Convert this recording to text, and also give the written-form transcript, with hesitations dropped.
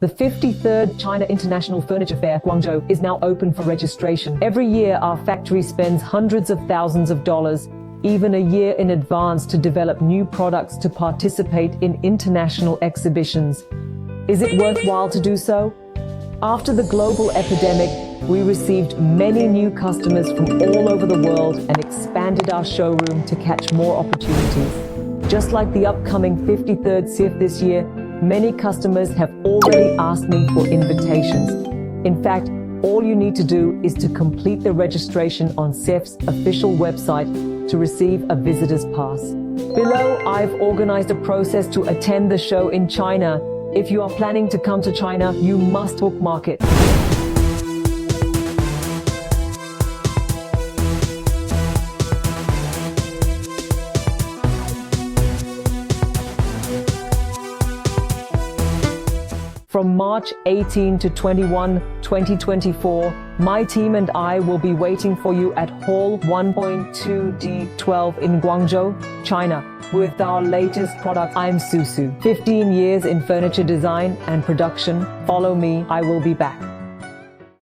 The 53rd China International Furniture Fair, Guangzhou, is now open for registration. Every year, our factory spends hundreds of thousands of dollars, even a year in advance, to develop new products to participate in international exhibitions. Is it worthwhile to do so? After the global epidemic, we received many new customers from all over the world and expanded our showroom to catch more opportunities. Just like the upcoming 53rd ciff this year, many customers have already asked me for invitations. In fact, all you need to do is to complete the registration on ciff's official website to receive a visitor's pass. Below, I've organized a process to attend the show in China. If you are planning to come to China, you must bookmark it. From March 18 to 21, 2024, my team and I will be waiting for you at Hall 1.2D12 in Guangzhou, China, with our latest product. I'm Susu. 15 years in furniture design and production. Follow me, I will be back.